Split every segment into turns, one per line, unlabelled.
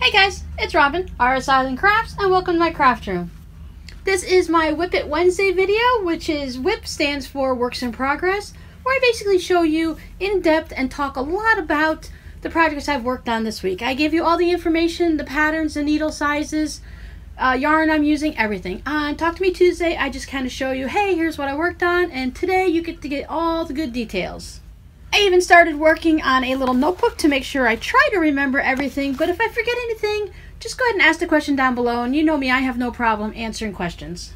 Hey guys, it's Robin, RsIslandCrafts, and welcome to my craft room. This is my WiP It Wednesday video, which is WIP stands for Works in Progress, where I basically show you in depth and talk a lot about the projects I've worked on this week. I give you all the information, the patterns, the needle sizes, yarn I'm using, everything. On Talk to Me Tuesday, I just kind of show you, hey, here's what I worked on, and today you get to get all the good details. I even started working on a little notebook to make sure I try to remember everything, but if I forget anything, just go ahead and ask the question down below, and you know me, I have no problem answering questions.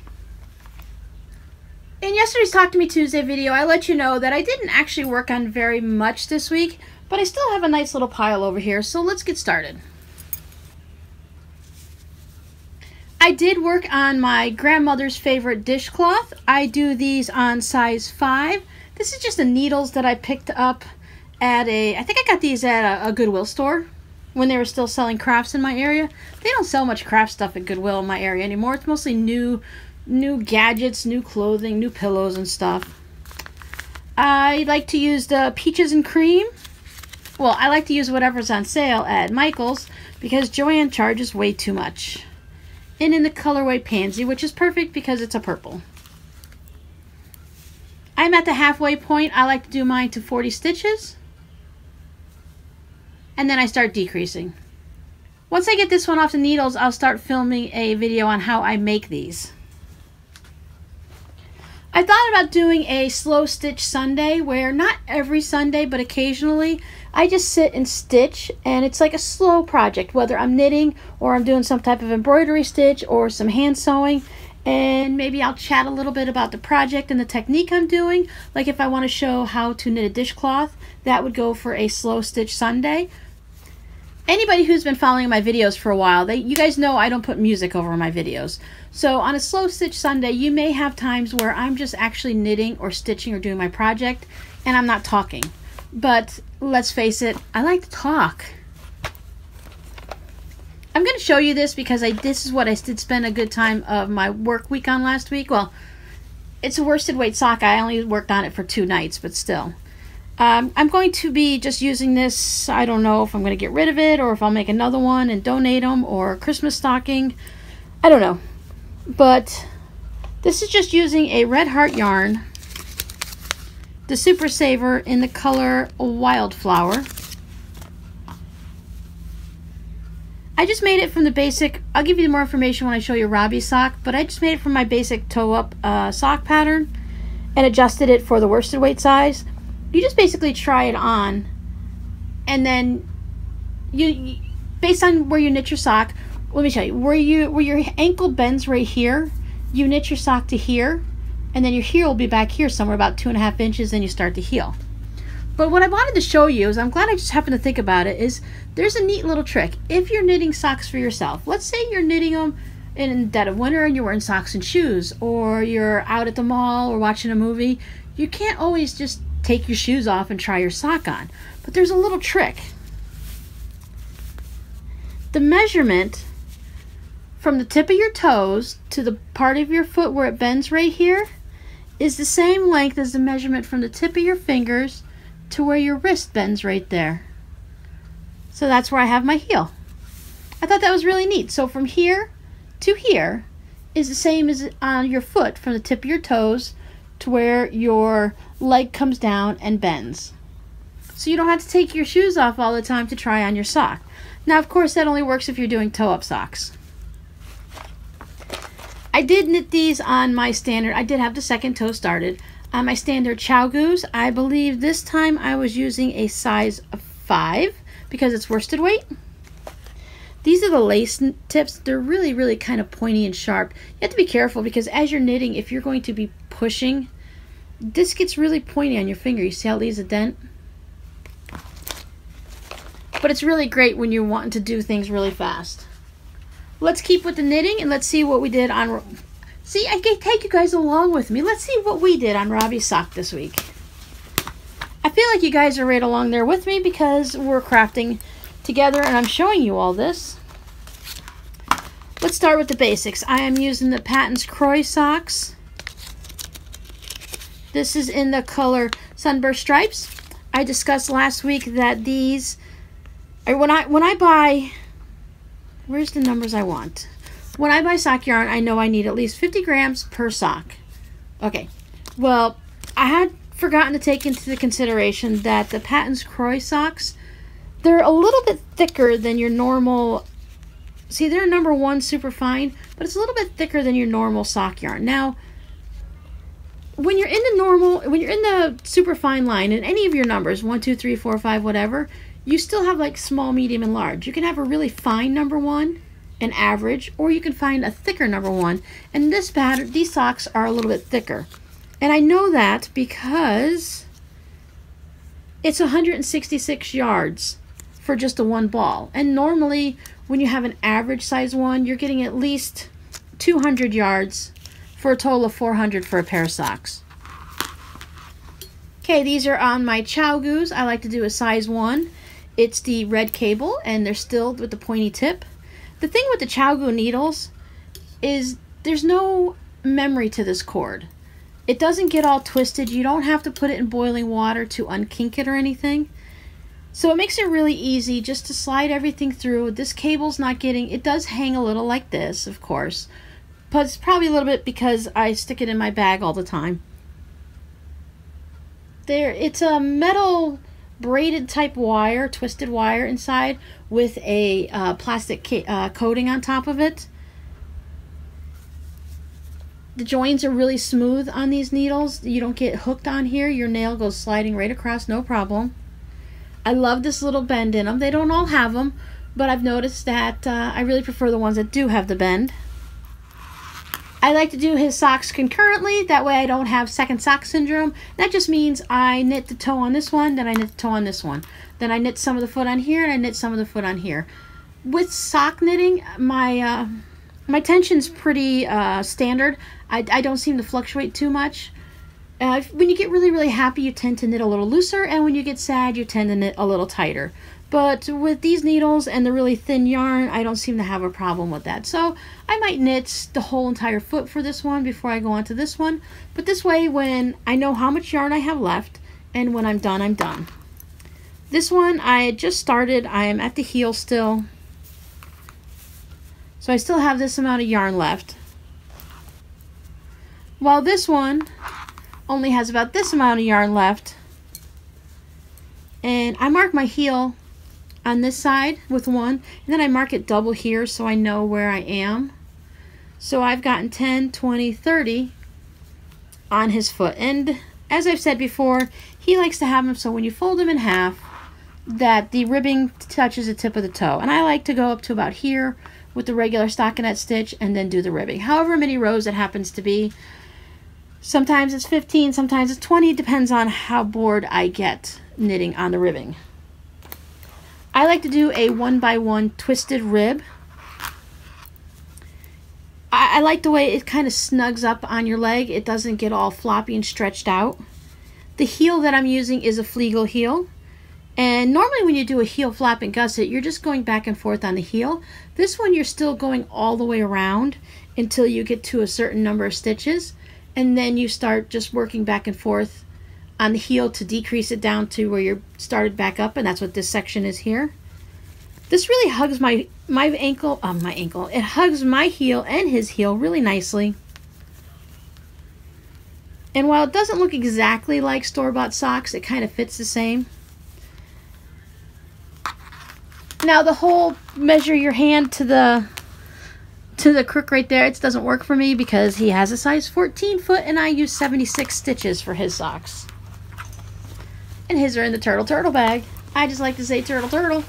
In yesterday's Talk to Me Tuesday video, I let you know that I didn't actually work on very much this week, but I still have a nice little pile over here, so let's get started. I did work on my grandmother's favorite dishcloth. I do these on size 5. This is just the needles that I picked up at I think I got these at a Goodwill store when they were still selling crafts in my area. They don't sell much craft stuff at Goodwill in my area anymore. It's mostly new gadgets, new clothing, new pillows and stuff. I like to use the peaches and cream. Well, I like to use whatever's on sale at Michael's because Joanne charges way too much. And in the colorway Pansy, which is perfect because it's a purple. I'm at the halfway point. I like to do mine to 40 stitches. And then I start decreasing. Once I get this one off the needles, I'll start filming a video on how I make these. I thought about doing a slow stitch Sunday where not every Sunday, but occasionally I just sit and stitch, and it's like a slow project, whether I'm knitting or I'm doing some type of embroidery stitch or some hand sewing. And maybe I'll chat a little bit about the project and the technique I'm doing. Like if I want to show how to knit a dishcloth, that would go for a slow stitch Sunday. Anybody who's been following my videos for a while, you guys know I don't put music over my videos. So on a slow stitch Sunday, you may have times where I'm just actually knitting or stitching or doing my project and I'm not talking. But let's face it, I like to talk. I'm going to show you this because this is what I did spend a good time of my work week on last week. Well, it's a worsted weight sock. I only worked on it for 2 nights, but still. I'm going to be just using this. I don't know if I'm going to get rid of it or if I'll make another one and donate them or Christmas stocking. I don't know. But this is just using a Red Heart yarn, the Super Saver in the color Wildflower. I just made it from the basic, I'll give you more information when I show you Robbie's sock, but I just made it from my basic toe-up sock pattern and adjusted it for the worsted weight size. You just basically try it on, and then you based on where you knit your sock, let me show you, where your ankle bends right here, you knit your sock to here, and then your heel will be back here somewhere about 2.5 inches, then you start to heel. But what I wanted to show you is, I'm glad I just happened to think about it, is there's a neat little trick. If you're knitting socks for yourself, let's say you're knitting them in the dead of winter and you're wearing socks and shoes, or you're out at the mall or watching a movie, you can't always just take your shoes off and try your sock on. But there's a little trick. The measurement from the tip of your toes to the part of your foot where it bends right here is the same length as the measurement from the tip of your fingers to where your wrist bends right there. So that's where I have my heel. I thought that was really neat. So from here to here is the same as on your foot from the tip of your toes to where your leg comes down and bends. So you don't have to take your shoes off all the time to try on your sock. Now of course that only works if you're doing toe-up socks. I did knit these on my standard, I did have the second toe started. On my standard Chow Goose, I believe this time I was using a size 5 because it's worsted weight. These are the lace tips. They're really kind of pointy and sharp. You have to be careful because as you're knitting, if you're going to be pushing, this gets really pointy on your finger. You see how it leaves a dent? But it's really great when you're wanting to do things really fast. Let's keep with the knitting and let's see what we did on... See, I can take you guys along with me. Let's see what we did on Robbie's sock this week. I feel like you guys are right along there with me because we're crafting together and I'm showing you all this. Let's start with the basics. I am using the Patton's Croy socks. This is in the color Sunburst Stripes. I discussed last week that these, when I buy Where's the numbers I want? When I buy sock yarn, I know I need at least 50 grams per sock. Okay, well, I had forgotten to take into consideration that the Patton's Croy socks, they're a little bit thicker than your normal. See, they're number 1 super fine, but it's a little bit thicker than your normal sock yarn. Now, when you're in the super fine line, in any of your numbers, 1, 2, 3, 4, 5, whatever, you still have like small, medium, and large. You can have a really fine number 1, an average, or you can find a thicker number 1. And this pattern, these socks are a little bit thicker. And I know that because it's 166 yards for just a 1 ball. And normally, when you have an average size 1, you're getting at least 200 yards for a total of 400 for a pair of socks. Okay, these are on my Chow Goos. I like to do a size 1. It's the red cable, and they're still with the pointy tip. The thing with the Chow Goo needles is there's no memory to this cord. It doesn't get all twisted. You don't have to put it in boiling water to unkink it or anything. So it makes it really easy just to slide everything through. This cable's not getting, it does hang a little like this, of course, but it's probably a little bit because I stick it in my bag all the time. It's a metal braided type wire, twisted wire inside with a plastic coating on top of it. The joints are really smooth on these needles. You don't get hooked on here. Your nail goes sliding right across, no problem. I love this little bend in them. They don't all have them, but I've noticed that I really prefer the ones that do have the bend. I like to do his socks concurrently. That way I don't have second sock syndrome. That just means I knit the toe on this one, then I knit the toe on this one. Then I knit some of the foot on here, and I knit some of the foot on here. With sock knitting, my tension's pretty standard. I don't seem to fluctuate too much. When you get really, really happy, you tend to knit a little looser, and when you get sad, you tend to knit a little tighter. But with these needles and the really thin yarn, I don't seem to have a problem with that. So I might knit the whole entire foot for this one before I go on to this one. But this way, when I know how much yarn I have left, and when I'm done, I'm done. This one, I had just started. I am at the heel still. So I still have this amount of yarn left. While this one only has about this amount of yarn left. And I mark my heel on this side with one, and then I mark it double here so I know where I am. So I've gotten 10, 20, 30 on his foot. And as I've said before, he likes to have them so when you fold them in half, that the ribbing touches the tip of the toe. And I like to go up to about here with the regular stockinette stitch and then do the ribbing. However many rows it happens to be. Sometimes it's 15, sometimes it's 20. It depends on how bored I get knitting on the ribbing. I like to do a 1x1 twisted rib. I like the way it kind of snugs up on your leg. It doesn't get all floppy and stretched out. The heel that I'm using is a Fleagle heel. And normally when you do a heel flap and gusset, you're just going back and forth on the heel. This one you're still going all the way around until you get to a certain number of stitches. And then you start just working back and forth on the heel to decrease it down to where you're started back up, and that's what this section is here. This really hugs my ankle. It hugs my heel and his heel really nicely. And while it doesn't look exactly like store-bought socks, it kind of fits the same. Now the whole measure your hand to the crook right there, it doesn't work for me because he has a size 14 foot and I use 76 stitches for his socks. And his are in the turtle bag. I just like to say turtle.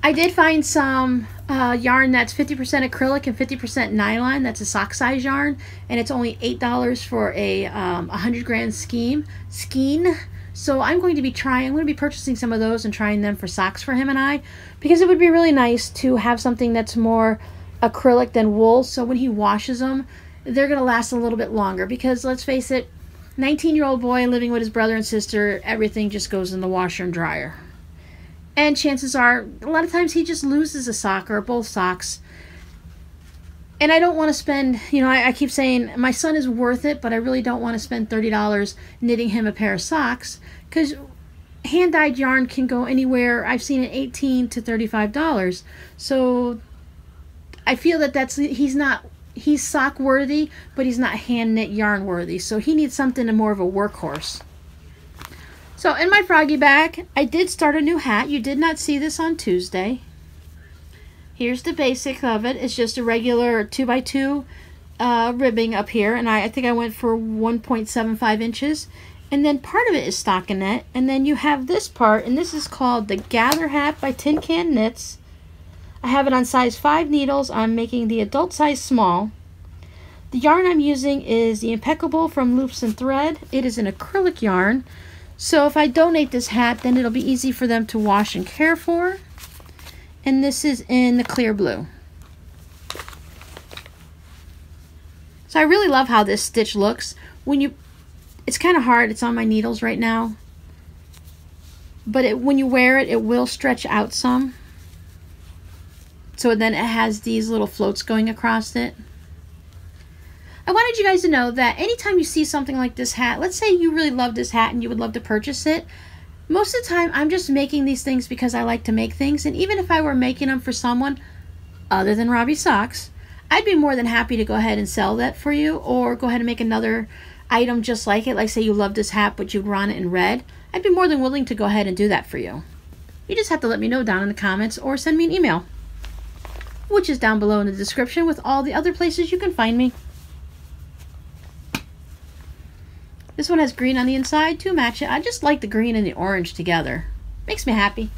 I did find some yarn that's 50% acrylic and 50% nylon. That's a sock size yarn, and it's only $8 for a 100 gram skein. So I'm going to be purchasing some of those and trying them for socks for him and I, because it would be really nice to have something that's more acrylic than wool. So when he washes them, they're going to last a little bit longer, because let's face it, 19-year-old boy living with his brother and sister, everything just goes in the washer and dryer. And chances are, a lot of times he just loses a sock or both socks. And I don't want to spend, I keep saying my son is worth it, but I really don't want to spend $30 knitting him a pair of socks, because hand-dyed yarn can go anywhere. I've seen it $18 to $35. So I feel that he's sock worthy, but he's not hand knit yarn worthy. So he needs something more of a workhorse. So in my froggy bag, I did start a new hat. You did not see this on Tuesday. Here's the basic of it. It's just a regular 2x2 ribbing up here, and I think I went for 1.75 inches. And then part of it is stockinette, and then you have this part, and this is called the Gather Hat by Tin Can Knits. I have it on size 5 needles. I'm making the adult size small. The yarn I'm using is the Impeccable from Loops and Thread. It is an acrylic yarn, so if I donate this hat, then it'll be easy for them to wash and care for. And this is in the clear blue. So I really love how this stitch looks. It's kind of hard, it's on my needles right now. But when you wear it, it will stretch out some. So then it has these little floats going across it. I wanted you guys to know that anytime you see something like this hat, let's say you really love this hat and you would love to purchase it, most of the time I'm just making these things because I like to make things, and even if I were making them for someone other than Robbie Socks, I'd be more than happy to go ahead and sell that for you, or go ahead and make another item just like it. Like say you love this hat but you'd want it in red, I'd be more than willing to go ahead and do that for you. You just have to let me know down in the comments or send me an email, which is down below in the description with all the other places you can find me. This one has green on the inside to match it. I just like the green and the orange together. Makes me happy.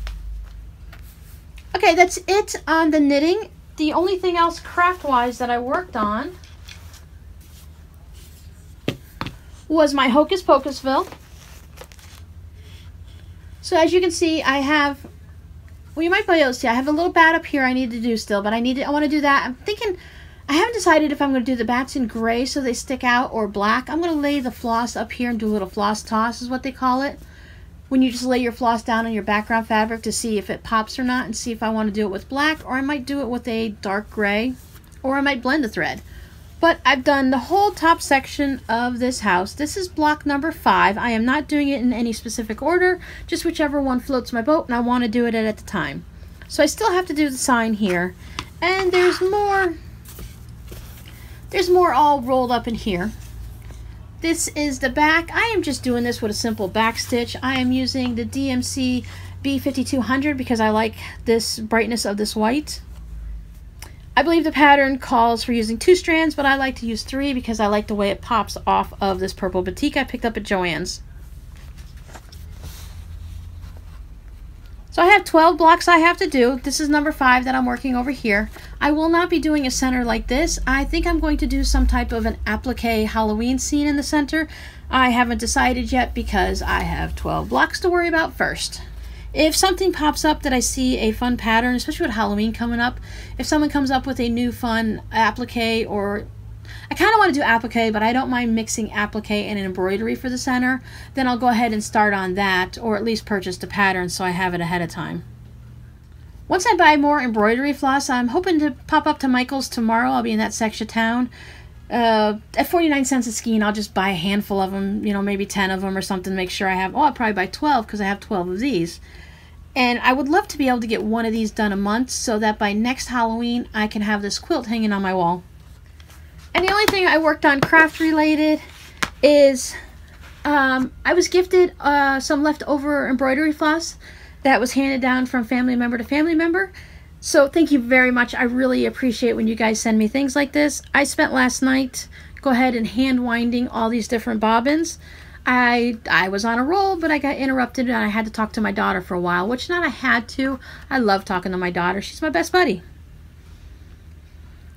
Okay, that's it on the knitting. The only thing else craft-wise that I worked on was my Hocus Pocusville. So as you can see, I have, well, you might be able to see, I have a little bat up here I need to do still, but I want to do that. I'm thinking, I haven't decided if I'm going to do the bats in gray so they stick out or black. I'm going to lay the floss up here and do a little floss toss is what they call it. When you just lay your floss down on your background fabric to see if it pops or not, and see if I want to do it with black, or I might do it with a dark gray, or I might blend the thread. But I've done the whole top section of this house. This is block number 5. I am not doing it in any specific order, just whichever one floats my boat, and I want to do it at the time. So I still have to do the sign here, and there's more all rolled up in here. This is the back. I am just doing this with a simple back stitch. I am using the DMC B5200 because I like this brightness of this white. I believe the pattern calls for using 2 strands, but I like to use 3 because I like the way it pops off of this purple batik I picked up at Joann's. So I have 12 blocks I have to do. This is number 5 that I'm working over here. I will not be doing a center like this. I think I'm going to do some type of an applique Halloween scene in the center. I haven't decided yet because I have 12 blocks to worry about first. If something pops up that I see a fun pattern, especially with Halloween coming up, if someone comes up with a new fun applique, or I kind of want to do applique, but I don't mind mixing applique and an embroidery for the center, then I'll go ahead and start on that, or at least purchase the pattern so I have it ahead of time. Once I buy more embroidery floss, I'm hoping to pop up to Michael's tomorrow. I'll be in that section of town. At 49 cents a skein, I'll just buy a handful of them, you know, maybe 10 of them or something, to make sure I have, I'll probably buy 12 because I have 12 of these. And I would love to be able to get one of these done a month so that by next Halloween I can have this quilt hanging on my wall. And the only thing I worked on craft related is I was gifted some leftover embroidery floss that was handed down from family member to family member. So thank you very much. I really appreciate when you guys send me things like this. I spent last night go ahead and hand winding all these different bobbins. I was on a roll, but I got interrupted and I had to talk to my daughter for a while, which not I had to. I love talking to my daughter. She's my best buddy.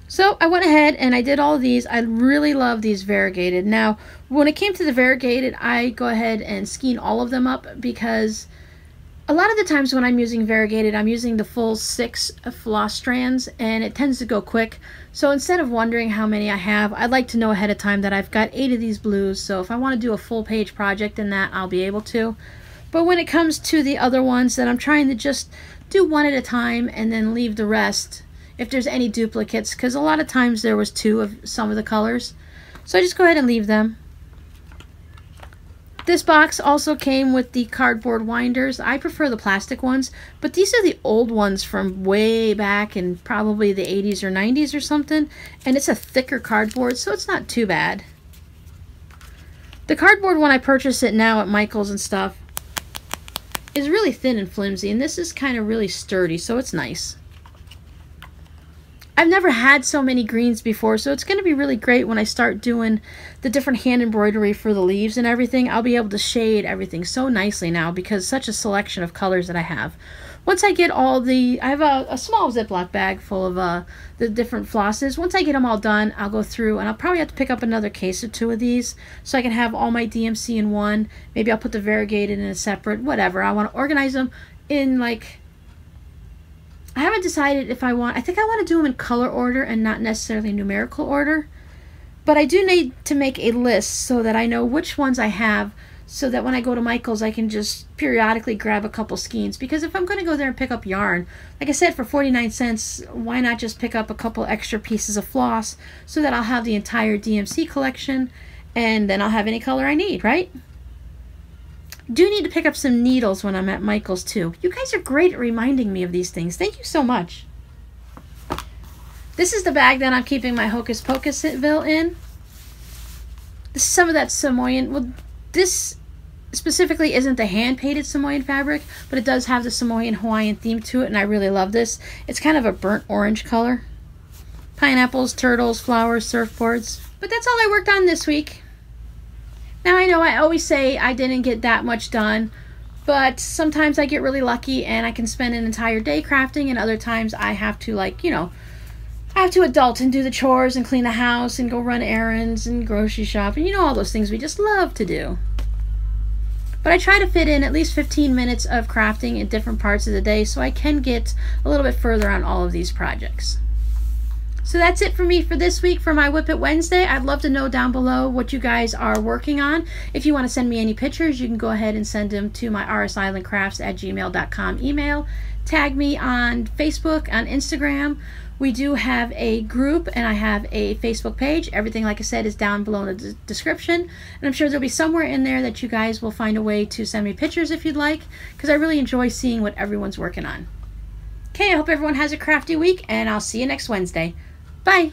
So I went ahead and I did all of these. I really love these variegated. Now, when it came to the variegated, I go ahead and skein all of them up because a lot of the times when I'm using variegated, I'm using the full 6 floss strands and it tends to go quick. So instead of wondering how many I have, I'd like to know ahead of time that I've got 8 of these blues. So if I want to do a full page project in that, I'll be able to. But when it comes to the other ones that I'm trying to just do one at a time and then leave the rest if there's any duplicates, because a lot of times there was 2 of some of the colors. So I just go ahead and leave them. This box also came with the cardboard winders. I prefer the plastic ones, but these are the old ones from way back in probably the 80s or 90s or something, and it's a thicker cardboard, so it's not too bad. The cardboard, when I purchase it now at Michael's and stuff, is really thin and flimsy, and this is kind of really sturdy, so it's nice. I've never had so many greens before, so it's going to be really great when I start doing the different hand embroidery for the leaves and everything. I'll be able to shade everything so nicely now because such a selection of colors that I have. Once I get all the, I have a small Ziploc bag full of the different flosses. Once I get them all done, I'll go through and I'll probably have to pick up another case or two of these so I can have all my DMC in one. Maybe I'll put the variegated in a separate, whatever. I want to organize them in like, I haven't decided if I think I want to do them in color order and not necessarily numerical order. But I do need to make a list so that I know which ones I have, so that when I go to Michael's I can just periodically grab a couple skeins. Because if I'm going to go there and pick up yarn, like I said, for 49 cents, why not just pick up a couple extra pieces of floss so that I'll have the entire DMC collection and then I'll have any color I need, right? Do need to pick up some needles when I'm at Michael's too. You guys are great at reminding me of these things. Thank you so much. This is the bag that I'm keeping my Hocus Pocus Ville in. This is some of that Samoan. Well, this specifically isn't the hand-painted Samoan fabric, but it does have the Samoan Hawaiian theme to it, and I really love this. It's kind of a burnt orange color. Pineapples, turtles, flowers, surfboards. But that's all I worked on this week. Now, I know I always say I didn't get that much done, but sometimes I get really lucky and I can spend an entire day crafting, and other times I have to, like, you know, I have to adult and do the chores and clean the house and go run errands and grocery shop, and you know, all those things we just love to do. But I try to fit in at least 15 minutes of crafting in different parts of the day so I can get a little bit further on all of these projects. So that's it for me for this week for my WiP It Wednesday. I'd love to know down below what you guys are working on. If you want to send me any pictures, you can go ahead and send them to my RsIslandCrafts@gmail.com email. Tag me on Facebook, on Instagram. We do have a group and I have a Facebook page. Everything, like I said, is down below in the description. And I'm sure there'll be somewhere in there that you guys will find a way to send me pictures if you'd like, because I really enjoy seeing what everyone's working on. Okay, I hope everyone has a crafty week, and I'll see you next Wednesday. Bye!